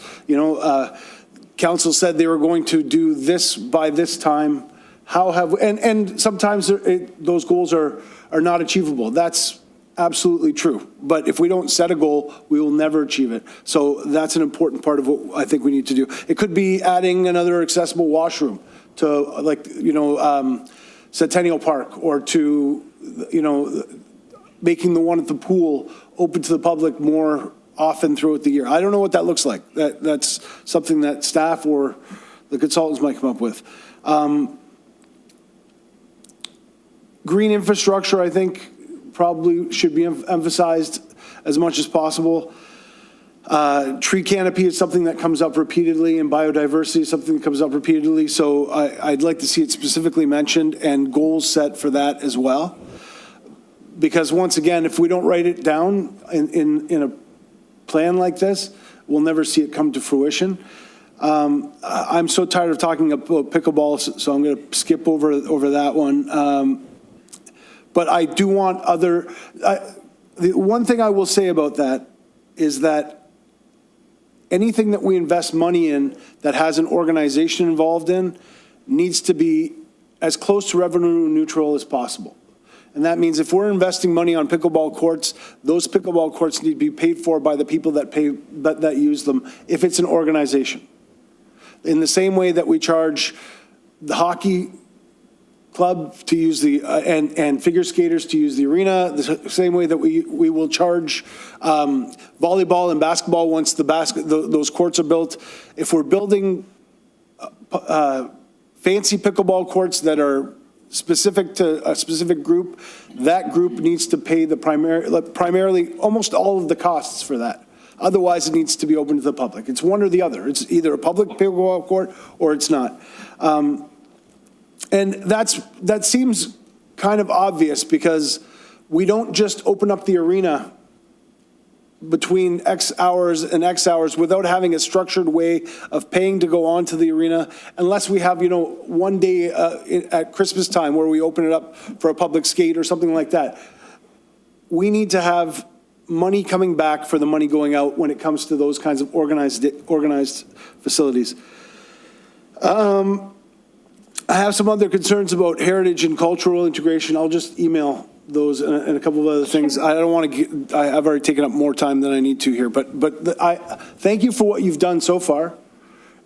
Speaker 7: council said they were going to do this by this time. How have, and sometimes those goals are not achievable. That's absolutely true. But if we don't set a goal, we will never achieve it. So that's an important part of what I think we need to do. It could be adding another accessible washroom to, like, Centennial Park, or to, making the one at the pool open to the public more often throughout the year. I don't know what that looks like. That's something that staff or the consultants might come up with. Green infrastructure, I think, probably should be emphasized as much as possible. Tree canopy is something that comes up repeatedly, and biodiversity is something that comes up repeatedly. So I'd like to see it specifically mentioned and goals set for that as well. Because once again, if we don't write it down in a plan like this, we'll never see it come to fruition. I'm so tired of talking about pickleball, so I'm going to skip over that one. But I do want the one thing I will say about that is that anything that we invest money in that has an organization involved in needs to be as close to revenue neutral as possible. And that means if we're investing money on pickleball courts, those pickleball courts need to be paid for by the people that use them, if it's an organization. In the same way that we charge the hockey club to use the, and figure skaters to use the arena, the same way that we will charge volleyball and basketball once those courts are built. If we're building fancy pickleball courts that are specific to a specific group, that group needs to pay the primarily almost all of the costs for that. Otherwise, it needs to be open to the public. It's one or the other. It's either a public pickleball court or it's not. And that seems kind of obvious, because we don't just open up the arena between X hours and X hours without having a structured way of paying to go onto the arena, unless we have, one day at Christmas time where we open it up for a public skate or something like that. We need to have money coming back for the money going out when it comes to those kinds of organized facilities. I have some other concerns about heritage and cultural integration. I'll just email those and a couple of other things. I don't want to. I've already taken up more time than I need to here. But I thank you for what you've done so far,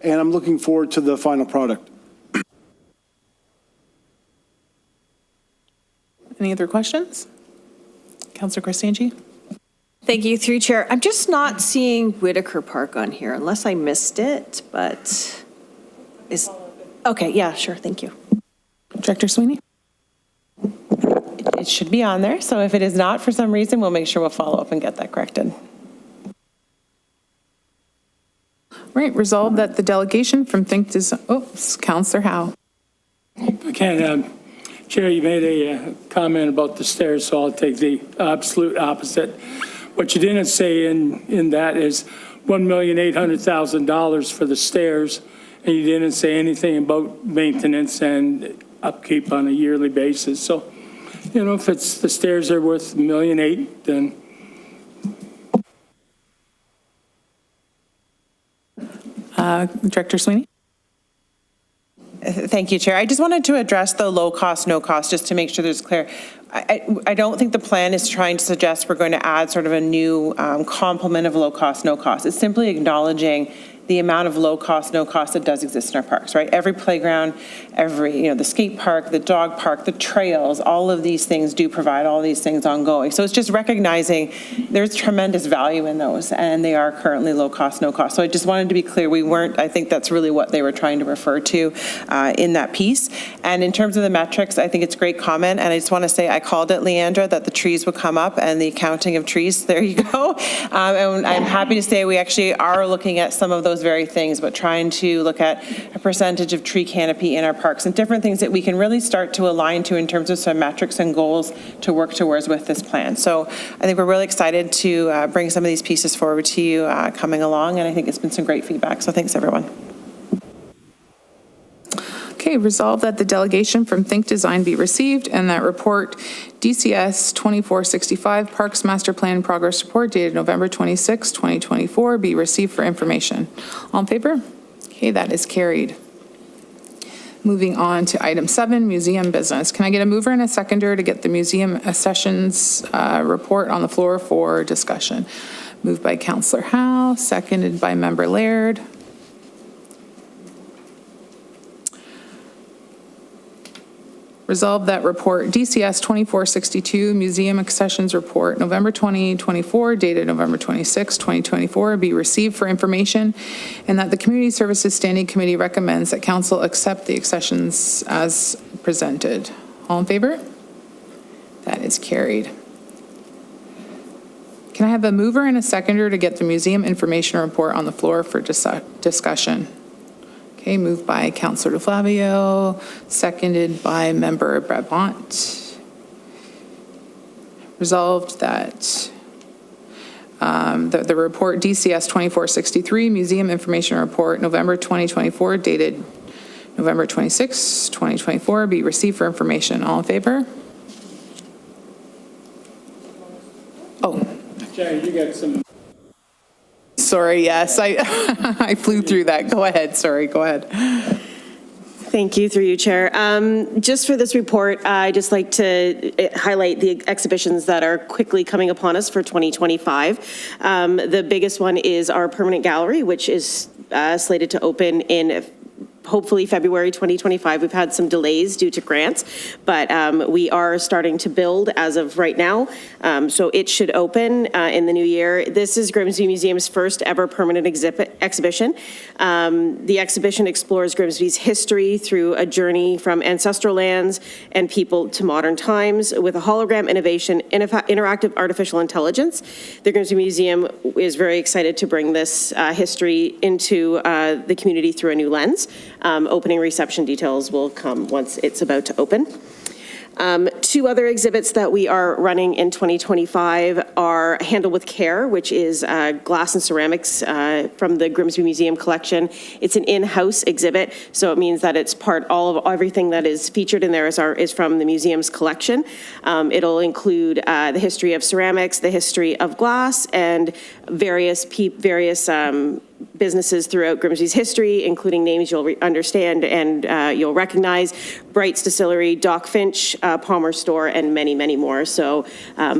Speaker 7: and I'm looking forward to the final product.
Speaker 1: Any other questions? Councillor Cristangi?
Speaker 8: Thank you, through chair. I'm just not seeing Whitaker Park on here, unless I missed it, but okay, yeah, sure, thank you.
Speaker 1: Director Sweeney?
Speaker 4: It should be on there, so if it is not for some reason, we'll make sure we'll follow up and get that corrected.
Speaker 1: Right, resolved that the delegation from Think Design, Councillor Howe.
Speaker 3: Again, Chair, you made a comment about the stairs, so I'll take the absolute opposite. What you didn't say in that is $1,800,000 for the stairs, and you didn't say anything about maintenance and upkeep on a yearly basis. So, if it's the stairs are worth $1.8 million, then.
Speaker 1: Director Sweeney?
Speaker 4: Thank you, Chair. I just wanted to address the low cost, no cost, just to make sure there's clear. I don't think the plan is trying to suggest we're going to add sort of a new complement of low cost, no cost. It's simply acknowledging the amount of low cost, no cost that does exist in our parks, right? Every playground, the skate park, the dog park, the trails, all of these things do provide all these things ongoing. So it's just recognizing there's tremendous value in those, and they are currently low cost, no cost. So I just wanted to be clear, I think that's really what they were trying to refer to in that piece. And in terms of the metrics, I think it's a great comment, and I just want to say I called it, Leandra, that the trees would come up and the counting of trees, there you go. And I'm happy to say we actually are looking at some of those very things, but trying to look at a percentage of tree canopy in our parks and different things that we can really start to align to in terms of some metrics and goals to work towards with this plan. So I think we're really excited to bring some of these pieces forward to you coming along, and I think it's been some great feedback. So thanks, everyone.
Speaker 1: Okay, resolved that the delegation from Think Design be received and that report DCS 2465 Parks Master Plan Progress Report dated November 26, 2024 be received for information. All in favor? Okay, that is carried. Moving on to item 7, museum business. Can I get a mover and a seconder to get the museum sessions report on the floor for discussion? Moved by Councillor Howe, seconded by Member Laird. Resolved that report DCS 2462, Museum Accessions Report, November 2024, dated November 26, 2024, be received for information, and that the Community Services Standing Committee recommends that Council accept the accessions as presented. All in favor? That is carried. Can I have a mover and a seconder to get the Museum Information Report on the floor for discussion? Okay, moved by Councillor DeFlavio, seconded by Member Brabant. Resolved that the report DCS 2463, Museum Information Report, November 2024, dated November 26, 2024, be received for information. All in favor? Oh,
Speaker 3: Jay, you got some.
Speaker 1: sorry, yes, I flew through that. Go ahead, sorry, go ahead.
Speaker 9: Thank you, through you, Chair. Just for this report, I'd just like to highlight the exhibitions that are quickly coming upon us for 2025. The biggest one is our permanent gallery, which is slated to open in hopefully February 2025. We've had some delays due to grants, but we are starting to build as of right now. So it should open in the new year. This is Grimsby Museum's first ever permanent exhibition. The exhibition explores Grimsby's history through a journey from ancestral lands and people to modern times with a hologram innovation, interactive artificial intelligence. The Grimsby Museum is very excited to bring this history into the community through a new lens. Opening reception details will come once it's about to open. Two other exhibits that we are running in 2025 are Handle with Care, which is glass and ceramics from the Grimsby Museum collection. It's an in-house exhibit, so it means that it's everything that is featured in there is from the museum's collection. It'll include the history of ceramics, the history of glass, and various businesses throughout Grimsby's history, including names you'll understand and you'll recognize: Bright's Distillery, Doc Finch, Palmer Store, and many, many more. So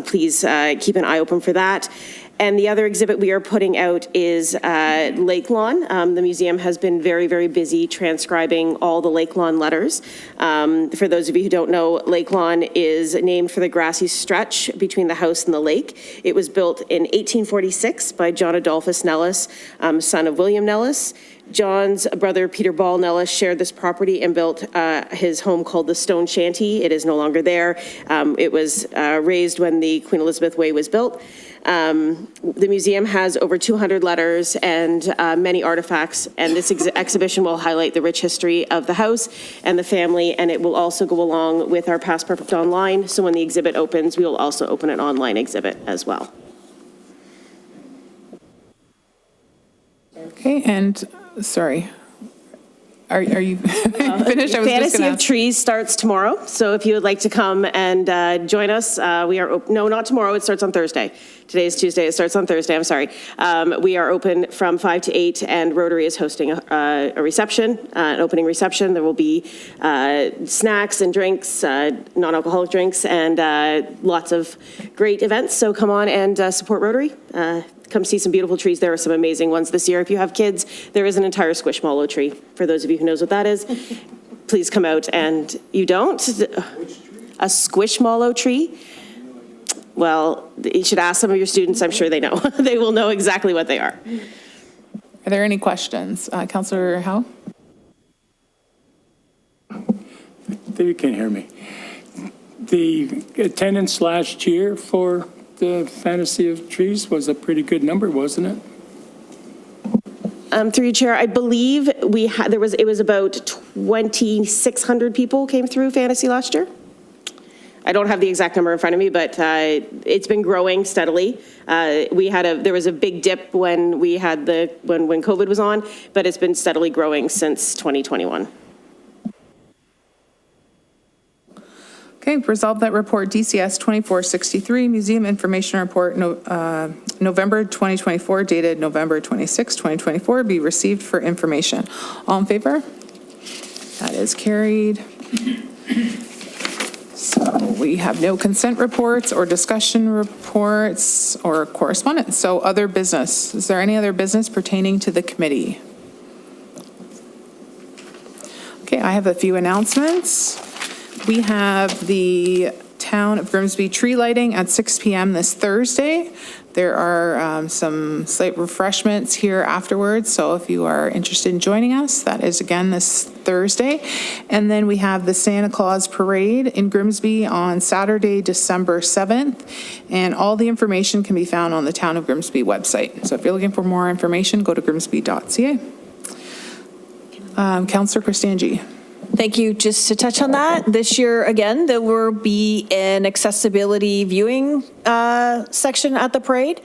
Speaker 9: please keep an eye open for that. And the other exhibit we are putting out is Lake Lawn. The museum has been very, very busy transcribing all the Lake Lawn letters. For those of you who don't know, Lake Lawn is named for the grassy stretch between the house and the lake. It was built in 1846 by John Adolphus Nellis, son of William Nellis. John's brother, Peter Ball Nellis, shared this property and built his home called the Stone Shanty. It is no longer there. It was raised when the Queen Elizabeth Way was built. The museum has over 200 letters and many artifacts, and this exhibition will highlight the rich history of the house and the family, and it will also go along with our Past Perfect Online. So when the exhibit opens, we will also open an online exhibit as well.
Speaker 1: Okay, and, sorry, are you finished? I was just
Speaker 9: Fantasy
Speaker 1: gonna
Speaker 9: of Trees starts tomorrow, so if you would like to come and join us, we are, no, not tomorrow, it starts on Thursday. Today is Tuesday, it starts on Thursday, I'm sorry. We are open from 5 to 8, and Rotary is hosting a reception, an opening reception. There will be snacks and drinks, non-alcoholic drinks, and lots of great events, so come on and support Rotary. Come see some beautiful trees. There are some amazing ones this year. If you have kids, there is an entire Squishmallow tree. For those of you who knows what that is, please come out. And you don't? A Squishmallow tree? Well, you should ask some of your students. I'm sure they know. They will know exactly what they are.
Speaker 1: Are there any questions? Councillor Howe?
Speaker 3: You can hear me. The attendance last year for the Fantasy of Trees was a pretty good number, wasn't it?
Speaker 9: Through you, Chair, I believe it was about 2,600 people came through Fantasy last year. I don't have the exact number in front of me, but it's been growing steadily. There was a big dip when we had when COVID was on, but it's been steadily growing since 2021.
Speaker 1: Okay, resolve that report DCS 2463, Museum Information Report, November 2024, dated November 26, 2024, be received for information. All in favor? That is carried. So we have no consent reports or discussion reports or correspondence. So other business. Is there any other business pertaining to the committee? Okay, I have a few announcements. We have the Town of Grimsby tree lighting at 6 p.m. this Thursday. There are some slight refreshments here afterwards, so if you are interested in joining us, that is again this Thursday. And then we have the Santa Claus Parade in Grimsby on Saturday, December 7th, and all the information can be found on the Town of Grimsby website. So if you're looking for more information, go to grimsby.ca. Councillor Cristangi.
Speaker 8: Thank you. Just to touch on that, this year, again, there will be an accessibility viewing section at the parade.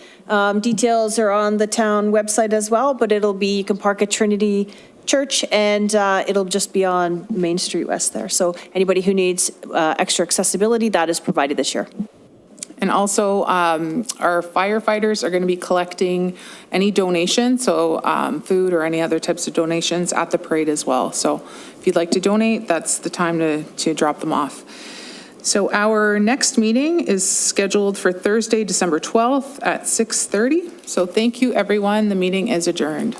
Speaker 8: Details are on the town website as well, but it'll be, you can park at Trinity Church, and it'll just be on Main Street West there. So anybody who needs extra accessibility, that is provided this year.
Speaker 1: And also, our firefighters are going to be collecting any donations, so food or any other types of donations at the parade as well. So if you'd like to donate, that's the time to drop them off. So our next meeting is scheduled for Thursday, December 12th at 6:30. So thank you, everyone. The meeting is adjourned.